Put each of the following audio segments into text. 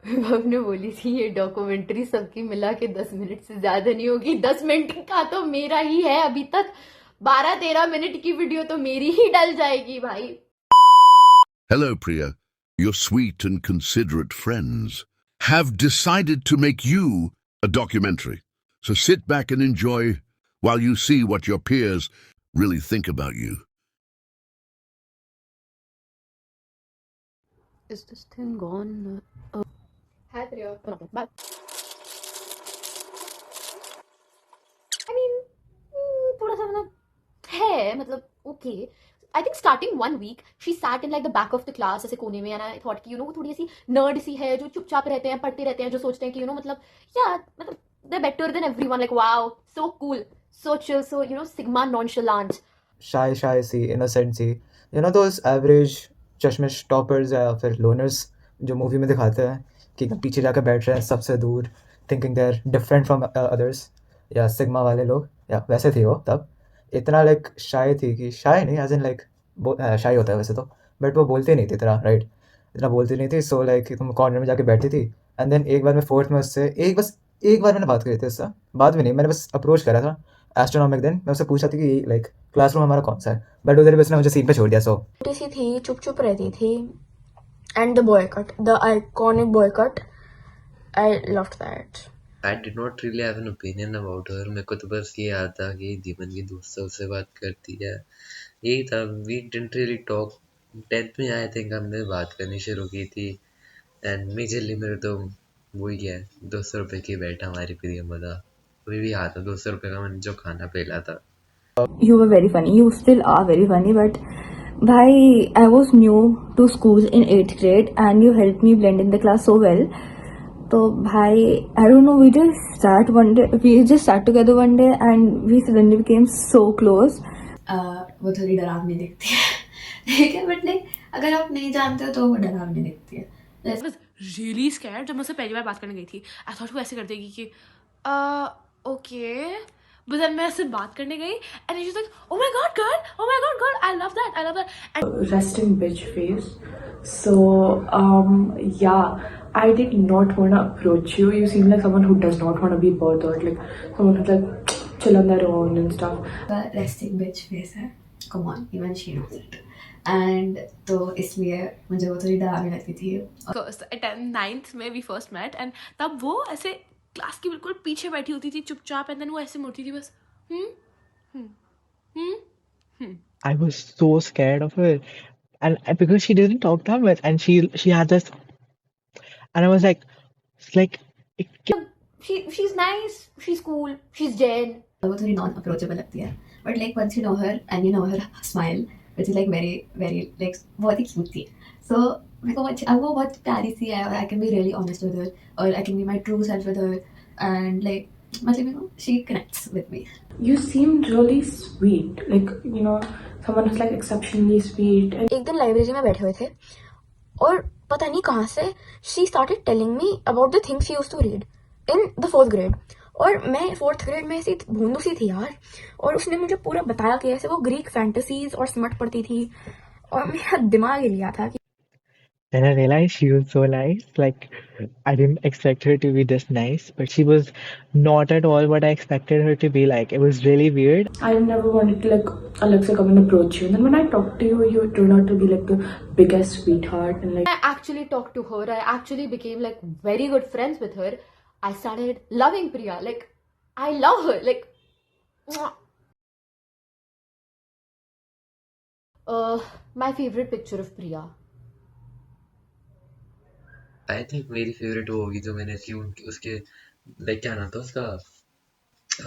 आपने बोली थी ये डॉक्यूमेंट्री सबकी मिला के 10 मिनट से ज्यादा नहीं होगी। 10 मिनट का तो मेरा ही है अभी तक। 12-13 मिनट की वीडियो तो मेरी ही डल जाएगी भाई। Hello, Priya. Your sweet and considerate friends have decided to make you a documentary. So sit back and enjoy while you see what your peers really think about you. Is this thing gone? Hi Priya. Bye. I mean, थोड़ा सा मतलब है मतलब okay. I think starting 1 week she sat in like the back of the class ऐसे कोने में, and I thought कि वो थोड़ी ऐसी नर्ड सी है जो चुपचाप रहते हैं, पढ़ते रहते हैं, जो सोचते हैं कि मतलब या मतलब they better than everyone, like wow so cool so chill so sigma nonchalant. shy सी, innocent सी, those average चश्मिश टॉपर्स या फिर लोनर्स जो मूवी में दिखाते हैं कि एकदम पीछे जाकर बैठ रहे हैं सबसे दूर, thinking they are different from others, या सिग्मा वाले लोग, या वैसे थी वो तब। इतना लाइक शाय थी कि शाय नहीं एज इन लाइक शाय होता है वैसे तो, बट वो बोलती नहीं थी इतना, राइट? इतना बोलती नहीं थी, सो लाइक तुम कॉर्नर में जाके बैठती थी। एंड देन एक बार मैं फोर्थ में उससे एक बार मैंने बात करी थी उससे, बात भी नहीं, मैंने बस अप्रोच करा था एस्ट्रोनॉमिक दिन, मैं उससे पूछा था कि लाइक क्लासरूम हमारा कौन सा है, बट उधर भी उसने मुझे सीट पे छोड़ दिया। सो छोटी सी थी, चुप चुप रहती थी, and the boy cut, the iconic boy cut, I loved that. I did not really have an opinion about her. मेरे को तो बस ये याद था कि जीवन की दोस्त उससे बात करती है, यही था। We didn't really talk. 10th में आई थिंक हमने बात करनी शुरू की थी, एंड मेजरली मेरे तो वही है 200 रुपये की बेट हमारी प्रिय मदा। अभी भी याद है 200 रुपये का मैंने जो खाना पेला था। You were very funny, you still are very funny, but bhai, I was new to schools in 8th grade and you helped me blend in the class so well. तो भाई, I don't know, we just sat together one day and we suddenly became so close. वो थोड़ी डरावनी दिखती है ठीक है, but like अगर आप नहीं जानते हो तो वो डरावनी दिखती है। I was really scared जब मैं उससे पहली बार बात करने गई थी। I thought वो ऐसे कर देगी कि okay, but then मैं उससे बात करने गई and she's like, oh my god girl, oh my god girl, I love that and resting bitch face. So yeah, I did not want to approach you. You seem like someone who does not want to be bothered, like someone who's like chill on their own and stuff. Resting bitch face है, come on, even she knows it, and तो इसलिए मुझे वो थोड़ी डरावनी लगती थी। 9th में we first met and तब वो ऐसे क्लास की बिल्कुल पीछे बैठी होती थी चुपचाप, and then वो ऐसे मुड़ती थी बस I was so scared of her, and because she didn't talk that much, and she had this, and I was like, it's like, she's nice, she's cool, she's Jen. वो थोड़ी non approachable लगती है, but like once you know her and you know her smile which is like very very like बहुत ही cute थी। सो मेरे को वो बहुत प्यारी सी है, और I can be really honest with her, और I can be my true self with her, and like मतलब she connects with me. You seemed really sweet, like someone who's like exceptionally sweet. And एक दिन library में बैठे हुए थे और पता नहीं कहाँ से she started telling me about the things she used to read in the 4th grade, और मैं 4th grade में ऐसी भोंदू सी थी यार, और उसने मुझे पूरा बताया कि ऐसे वो ग्रीक फैंटेसीज और स्मट पढ़ती थी, और मेरा दिमाग हिल गया था कि then I realized she was so nice. Like, I didn't expect her to be this nice, but she was not at all what I expected her to be like. It was really weird. I never wanted to like Alexa come and approach you, and then when I talked to you, you turned out to be like the biggest sweetheart, and like I actually talked to her, I actually became like very good friends with her. I started loving Priya, like I love her, like my favorite picture of Priya, I think मेरी favourite वो होगी जो मैंने की उसके like क्या नाम था उसका,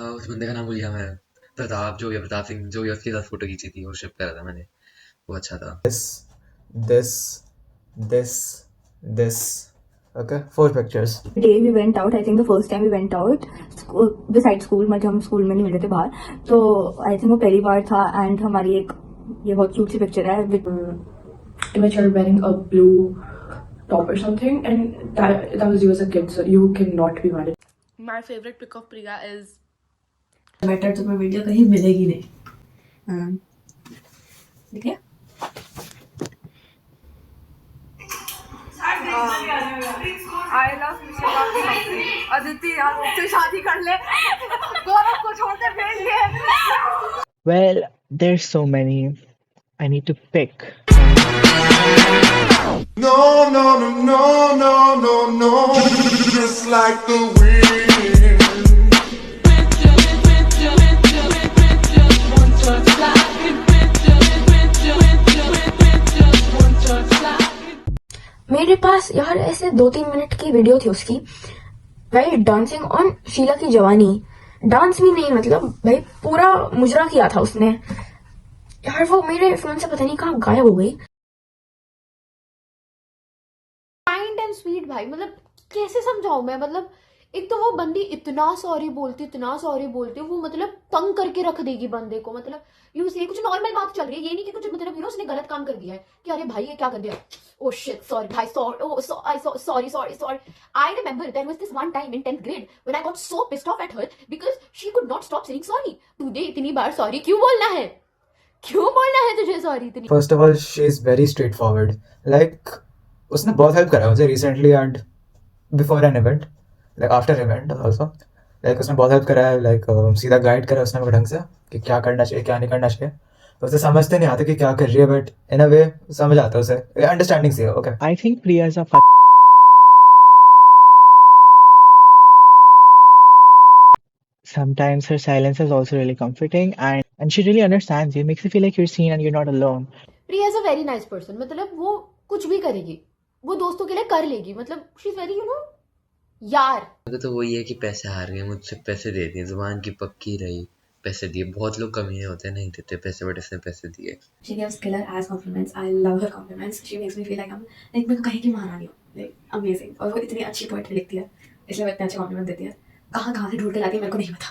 उस बंदे का नाम भूल गया मैं, प्रताप, जो या प्रताप सिंह, जो या उसके साथ फोटो खींची थी और शिप करा था मैंने, वो अच्छा था। this okay, 4 pictures. the day we went out, I think the first time we went out beside school, मतलब हम स्कूल में नहीं मिले थे बाहर, तो आई थिंक वो पहली बार था, एंड हमारी एक ये बहुत क्यूट सी पिक्चर है in which you're wearing a blue top or something, and that was you as a kid, so you cannot be mad at. my favorite pic of Priya is better तुम्हें video कहीं मिलेगी नहीं, ठीक है? I love Michel Aditi यार मुझसे शादी कर ले गौरव को छोड़ दे भेज दे Well, there's so many. I need to pick. No, no, no, no, no, no, no. Just like the wind. मेरे पास यार ऐसे 2-3 मिनट की वीडियो थी उसकी, भाई डांसिंग ऑन शीला की जवानी। डांस भी नहीं, मतलब भाई पूरा मुजरा किया था उसने यार। वो मेरे फोन से पता नहीं कहाँ गायब हो गई। काइंड एंड स्वीट भाई, मतलब कैसे समझाऊं मैं, मतलब एक तो वो बंदी इतना सॉरी बोलती वो मतलब तंग करके रख देगी बंदे को, मतलब यूं से कुछ नॉर्मल बात चल रही है, ये नहीं कि कुछ मतलब उसने गलत काम कर दिया है कि अरे भाई ये क्या कर दिया, ओ शिट सॉरी भाई sorry. I remember there was this one time in 10th grade when I got so pissed off at her because she could not stop saying sorry. तुझे इतनी बार सॉरी क्यों बोलना है तुझे सॉरी इतनी। First of all she is very straight forward, like उसने बहुत help करा मुझे recently and before an event, like after event also. Like उसने बहुत हेल्प करा है, लाइक सीधा गाइड करा उसने मेरे ढंग से कि क्या करना चाहिए क्या नहीं करना चाहिए। तो उसे समझते नहीं आता कि क्या कर रही है, बट इन अ वे समझ आता है उसे, अंडरस्टैंडिंग सी है। Okay I think Priya's a sometimes her silence is also really comforting, and she really understands you, makes you feel like you're seen and you're not alone. Priya is a very nice person, मतलब वो कुछ भी करेगी, वो दोस्तों के लिए कर लेगी, मतलब शी इज वेरी यार। तो वही है कि पैसे हार गए, मुझसे पैसे दे दिए, जुबान की पक्की रही, पैसे दिए। बहुत लोग कमीने होते हैं नहीं देते पैसे, बट इसने पैसे दिए। She gives killer ass compliments. I love her compliments. She makes me feel like I'm like मैं कहीं की महारानी हूँ, like amazing. और वो इतनी अच्छी पोएट्री लिखती है, इसलिए वो इतने अच्छे कॉम्प्लीमेंट देती है। कहाँ से ढूंढ के लाती है मेरे को नहीं पता।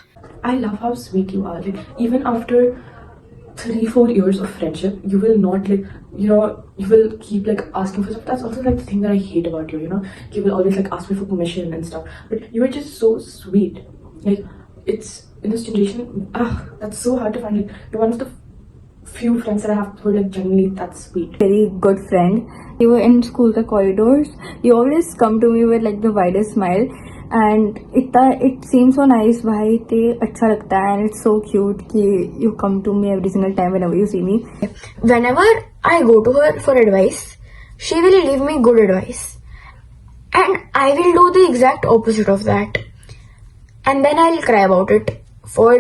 I love how sweet you are. Like, even after 3-4 years of friendship, you will not like, you know, you will keep like asking for stuff. That's also like the thing that I hate about you, you know. You will always like ask me for permission and stuff. But you are just so sweet. Like, it's in this generation, that's so hard to find. Like, you're one of the few friends that I have who are like genuinely that sweet. Very good friend. You were in school the corridors. You always come to me with like the widest smile, and it seems so nice. भाई ते अच्छा लगता है, and it's so cute कि you come to me every single time whenever you see me. Whenever I go to her for advice, she will give me good advice, and I will do the exact opposite of that, and then I'll cry about it for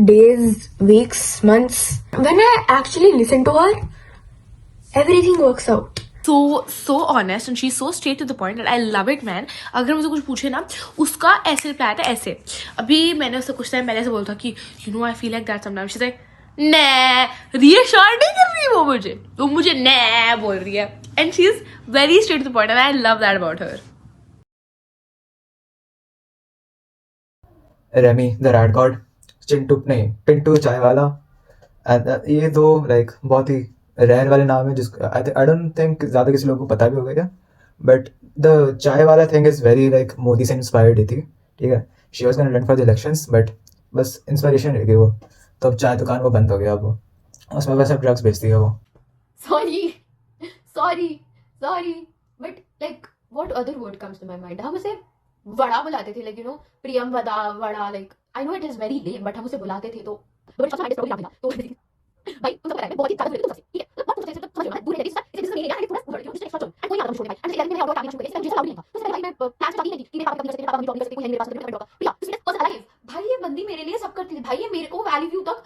days, weeks, months. When I actually listen to her, everything works out. So honest and she's so straight to the point and I love it man. अगर मुझे कुछ पूछे ना, उसका ऐसे reply आता है ऐसे। अभी मैंने उससे कुछ टाइम पहले से बोला था कि you know I feel like that sometimes. She's like nah, reassure नहीं कर रही वो मुझे nah बोल रही है, and she's very straight to the point and I love that about her. Remy the rat god, Pintu chai wala, and ये दो लाइक बहुत ही रेयर वाले नाम है जिसको आई डोंट थिंक ज़्यादा किसी लोगों को पता भी होगा क्या, बट द चाय वाला thing is very like Modi से इंस्पायर्ड ही थी, ठीक है। She was gonna run for the elections but बस इंस्पिरेशन रह गई वो, तो अब चाय दुकान वो बंद हो गया, अब वो उसमें बस अब ड्रग्स बेचती है वो। Sorry but like what other word comes to my mind. हम उसे वड़ा बुलाते थे, like Priyam Vada, like I know it is very lame but हम उसे बुलाते थे। तो भाई तुम पता है बहुत ही ज्यादा तुम सबसे, ठीक है, बहुत तुम समझ लो दूर है इस मेरे यार थोड़ा थोड़ा क्यों एक्स्ट्रा चल एंड कोई ना छोड़ने भाई, एंड 11 में और आगे छोड़ इसका जिसका नहीं था, तो भाई मैं क्लास में नहीं थी कि मेरे पापा कभी नहीं सकते कोई है मेरे पास तो भैया तो सिर्फ पर्सन अलाइव। भाई ये बंदी मेरे लिए सब करती थी भाई, ये मेरे को वैल्यू व्यू तक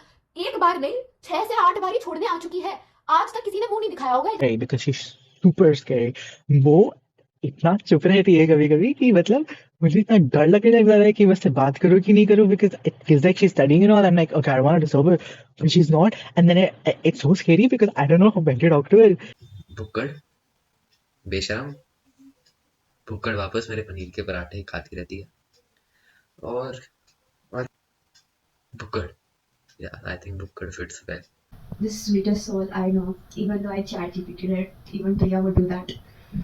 एक बार नहीं 6 से 8 बार ही छोड़ने आ चुकी है, आज तक किसी ने मुंह नहीं दिखाया होगा। Scary because she's super scary. वो इतना चुप रहती है कभी कभी कि मतलब मुझे इतना डर लगने लग रहा है कि मैं उससे बात करूं कि नहीं करूं, because it feels like she's studying and all. I'm like, okay, I want her to sober, but she's not, and then it's so scary because I don't know how to talk to her. भुक्कड़ बेशरम, भुक्कड़ वापस मेरे पनीर के पराठे खाती रहती है, और भुक्कड़, yeah, I think Bhukkar fits well. The sweetest soul I know, even though I chat GPT it, even Priya would do that.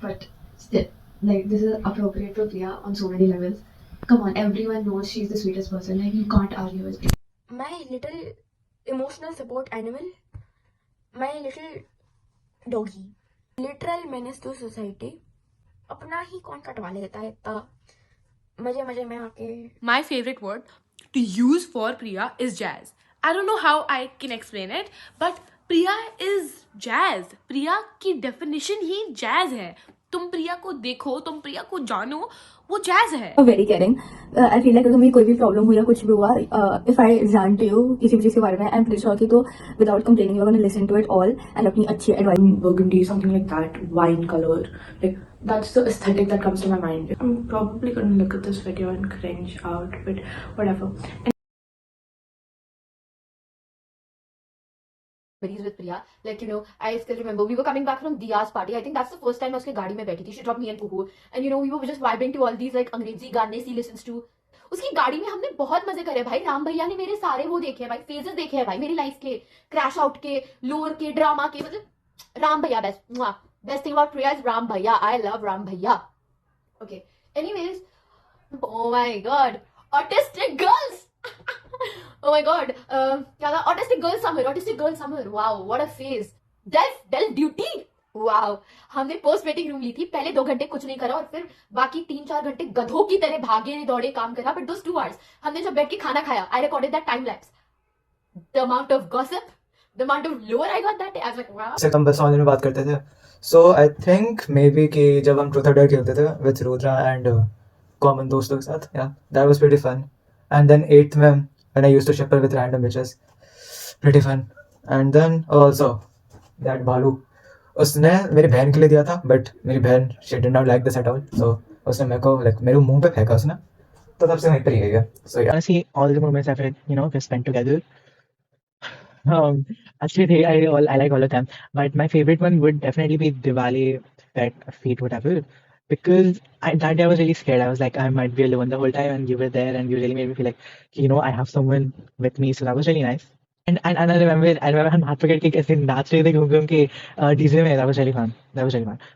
But still, like, this is appropriate for Priya on so many levels. Come on, everyone knows she's the sweetest person. Like, you can't argue with Priya. My little emotional support animal, my little doggy, literal menace to society, अपना ही कौन कटवा लेता है इतना मजे मजे में आके। My favorite word to use for Priya is jazz. I don't know how I can explain it, but Priya is jazz. Priya की definition ही jazz है. तुम प्रिया को देखो, तुम प्रिया को जानो, वो जैज है. Very caring. I feel like अगर मुझे कोई भी प्रॉब्लम हुई या कुछ भी हुआ, इफ आई जान टू यू किसी भी चीज के बारे में, आई एम प्रीटी श्योर कि तो without complaining you are gonna listen to it all and अपनी अच्छी advice. Burgundy, something like that, wine color. Like that's the aesthetic that comes to my mind. I'm probably gonna look at this video and cringe out, but whatever. memories with Priya. Like, you know, I still remember we were coming back from Diya's party. I think that's the first time I was गाड़ी में बैठी थी. She dropped me and Kuku. And you know, we were just vibing to all these like अंग्रेजी गाने she listens to. उसकी गाड़ी में हमने बहुत मजे करे भाई. राम भैया ने मेरे सारे वो देखे हैं भाई, फेजेस देखे हैं भाई मेरी लाइफ के, क्रैश आउट के, लोअर के, ड्रामा के. मतलब राम भैया best. Best thing about Priya is Ram भैया. आई लव राम भैया. Okay. Anyways, oh my god, autistic girls. Oh my god, क्या था? Autistic girl summer, autistic girl summer. Wow, what a phase. Del duty. Wow, हमने post waiting room ली थी. पहले 2 घंटे कुछ नहीं करा और फिर बाकी 3-4 घंटे गधों की तरह भागे दौड़े काम करा. बट those 2 hours हमने जब बैठ के खाना खाया, I recorded that time lapse. The amount of gossip, the amount of lore I got that day, I was like wow. से हम बस ऑनलाइन में बात करते थे. सो आई थिंक मे बी कि जब हम ट्रूथ और डेयर खेलते थे विथ रुद्रा एंड कॉमन दोस्तों के साथ, या that was pretty fun. And then 8th में when I used to shipper with random bitches, pretty fun. And then also that Balu, उसने मेरी बहन के लिए दिया था, बट मेरी बहन she did not like this at all. So उसने मेरे को लाइक मेरे मुंह पे फेंका उसने, तो तब से वहीं पर ही गई है. सो या Honestly, all the moments I've had, we spent together. Actually, I like all of them, but my favorite one would definitely be Diwali, Pet, Feet, whatever, because that day I was really scared. I was like, I might be alone the whole time, and you were there, and you really made me feel like, I have someone with me, so that was really nice. And I remember हम हाथ पकड़ के कैसे नाच रहे थे घूम के डीजे में. That was really fun.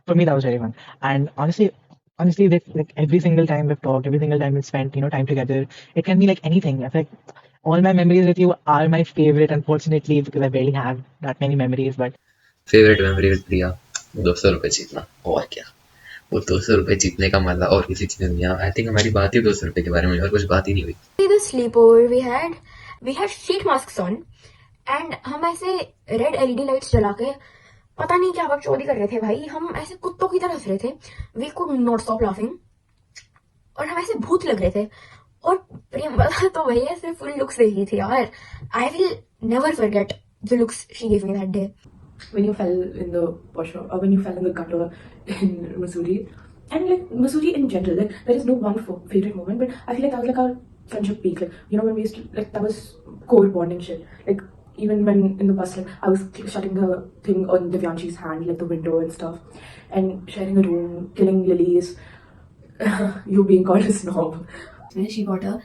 For me, that was really fun. And honestly, that like every single time we've talked, every single time we've spent time together, it can be like anything. I feel like all my memories with you are my favorite, unfortunately, because I barely have that many memories. But favourite memory with Priya, 200 रुपये जीतना. और क्या, वो 200 रुपये जीतने का मजा और किसी चीज में नहीं. आई थिंक हमारी बात ही 200 रुपये के बारे में, और कुछ बात ही नहीं हुई. The sleepover we had sheet masks on and हम ऐसे रेड LED लाइट्स जला के पता नहीं क्या बकचोदी कर रहे थे भाई. हम ऐसे कुत्तों की तरह हंस रहे थे. We could not stop laughing और हम ऐसे भूत लग रहे थे. और प्रियंका तो भैया से फुल लुक्स दे रही थी यार. I will never forget the looks she gave me that day. When you fell in the washroom, or when you fell in the gutter in Missouri, and like Missouri in general, like there is no one favorite moment, but I feel like that was like our friendship peak. Like when we used to, like that was core bonding shit. Like even when in the bus, like I was shutting the thing on Divyanshi's hand, like the window and stuff, and sharing a room, killing lilies, you being called a snob. She got her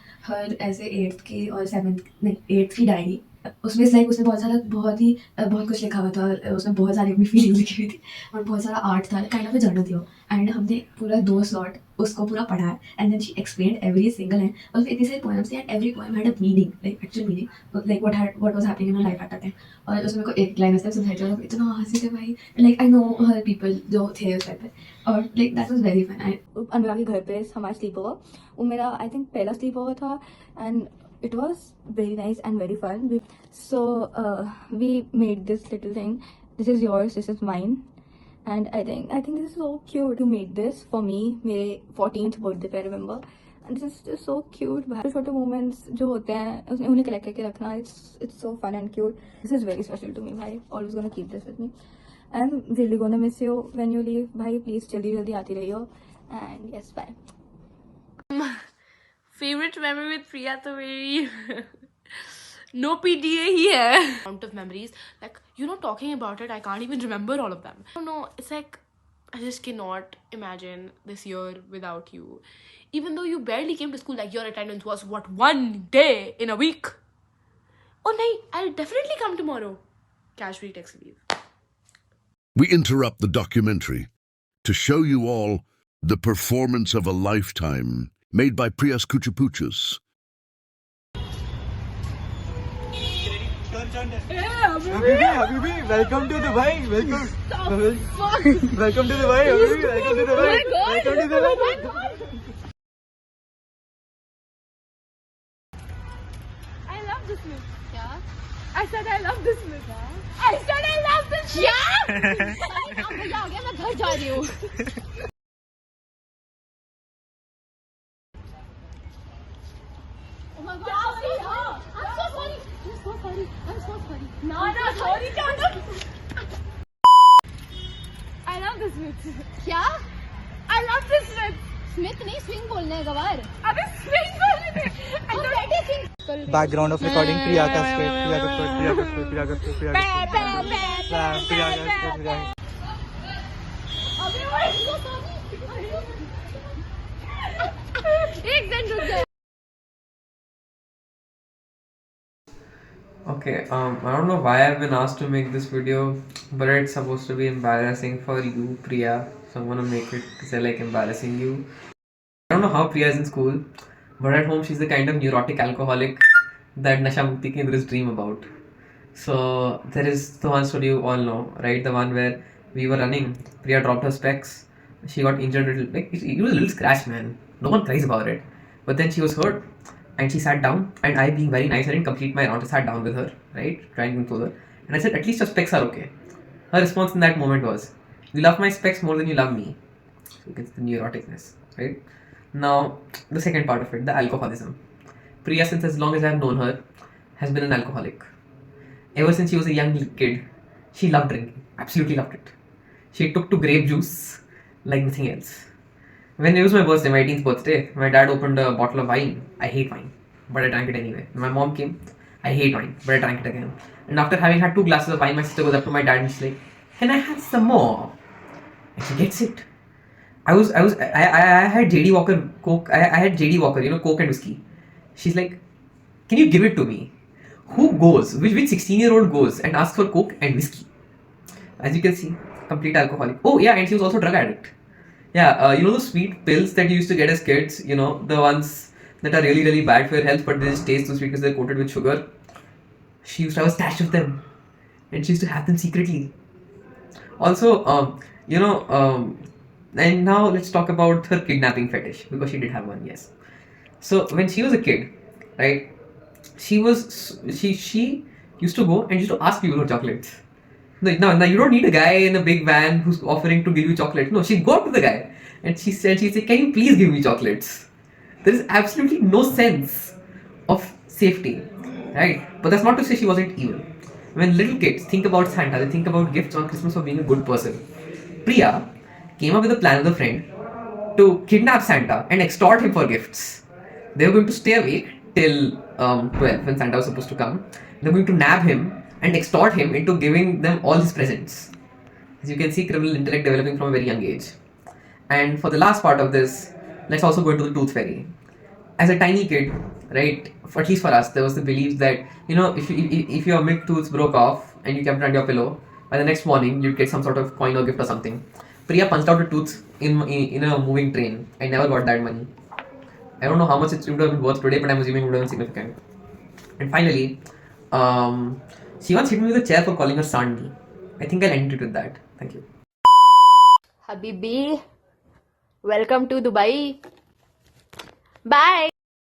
ऐसे 8th की और 7th नहीं 8th की diary. उसमें like उसने बहुत कुछ लिखा हुआ था. उसमें बहुत सारी अपनी फीलिंग्स लिखी हुई थी और बहुत सारा आर्ट था. काइंड ऑफ अ जर्नल थी वो. एंड हमने पूरा 2 स्लॉट उसको पूरा पढ़ा है. And then she explained every single line. और उसमें इतनी सारी पोएम्स थी and every poem had a meaning, like actual meaning, like what was happening in her life at that time. और उसमें को एक लाइन ऐसे समझाई थी. इतना हंसी थे भाई. Like I know her people जो थे उस टाइम पे. और like that was very fun. Anurag के घर पे हमारा स्लीप ओवर, वो मेरा आई थिंक पहला स्लीप ओवर था. And it was very nice and very fun. So we made this little thing. This is yours, this is mine, and I think this is so cute. You made this for me मेरे 14th birthday पे, I remember, and this is just so cute. छोटे moments जो होते हैं उन्हें collect करके रखना, it's so fun and cute. This is very special to me. I'm always gonna keep this with me. I'm really gonna miss you when you leave. भाई please जल्दी आती रहियो. And yes, bye. Favorite memory with Priya तो मेरी no PDA ही है. Amount of memories, like talking about it, I can't even remember all of them. I don't know, it's like I just cannot imagine this year without you. Even though you barely came to school, like your attendance was what, 1 day in a week? Oh no, I'll definitely come tomorrow. Casually text leave. We interrupt the documentary to show you all the performance of a lifetime made by Priyas Kuchapuchas. Habibi, welcome to Dubai. Welcome to Dubai. Habibi, welcome to Dubai. Welcome to Dubai. I love this myth. I said I love this myth. I said I love this myth. अब भैया आ गया, मैं घर जा रही हूँ. Oh my God, I'm so sorry. I'm so sorry. I'm so sorry. No, sorry, I love this myth. क्या? I love this myth. Smith नहीं, स्विंग बोलना है गवार. अबे swing बोलने दे. हम बैठे swing. Background of recording Priya Kasper. अबे I'm so sorry. एक दिन रुक जा. Okay, I don't know why I've been asked to make this video, but it's supposed to be embarrassing for you, Priya. So I'm gonna make it say like embarrassing you. I don't know how Priya is in school, but at home she's the kind of neurotic alcoholic that Nasha Mukti Kendras dream about. So there is the one story you all know, right? The one where we were running, Priya dropped her specs, she got injured a little, like it was a little scratch, man. No one cries about it. But then she was hurt. And she sat down, and I, being very nice, I didn't complete my round. I sat down with her, right, trying to console her. And I said, at least your specs are okay. Her response in that moment was, you love my specs more than you love me. So it's the neuroticness, right? Now, the second part of it, the alcoholism. Priya, since as long as I've known her, has been an alcoholic. Ever since she was a young kid, she loved drinking. Absolutely loved it. She took to grape juice like nothing else. When it was my birthday, my 18th birthday, my dad opened a bottle of wine. I hate wine, but I drank it anyway. My mom came. I hate wine, but I drank it again. And after having had 2 glasses of wine, my sister goes up to my dad and she's like, "Can I have some more?" And she gets it. I had JD Walker Coke. I had JD Walker, Coke and whiskey. She's like, "Can you give it to me?" Who goes? Which 16-year-old goes and asks for Coke and whiskey? As you can see, complete alcoholic. Oh yeah, and she was also a drug addict. Yeah, those sweet pills that you used to get as kids, the ones that are really, really bad for your health, but they just taste too sweet because they're coated with sugar. She used to have a stash of them, and she used to have them secretly. Also, and now let's talk about her kidnapping fetish, because she did have one, yes. So when she was a kid, right, she used to go and used to ask people for chocolates. No, you don't need a guy in a big van who's offering to give you chocolate. No, she'd go up to the guy and she'd say, "Can you please give me chocolates?" There is absolutely no sense of safety, right? But that's not to say she wasn't evil. When little kids think about Santa, they think about gifts on Christmas for being a good person. Priya came up with a plan with a friend to kidnap Santa and extort him for gifts. They were going to stay awake till 12 when Santa was supposed to come. They were going to nab him and extort him into giving them all his presents. As you can see, criminal intellect developing from a very young age. And for the last part of this, let's also go into the tooth fairy. As a tiny kid, right, at least for us, there was the belief that, if your milk tooth broke off and you kept it under your pillow, by the next morning you'd get some sort of coin or gift or something. Priya punched out a tooth in a moving train. I never got that money. I don't know how much it would have been worth today, but I'm assuming it would have been significant. And finally, she once hit me with a chair for calling her Sandi. I think I'll end it with that. Thank you. Habibi, welcome to Dubai. Bye.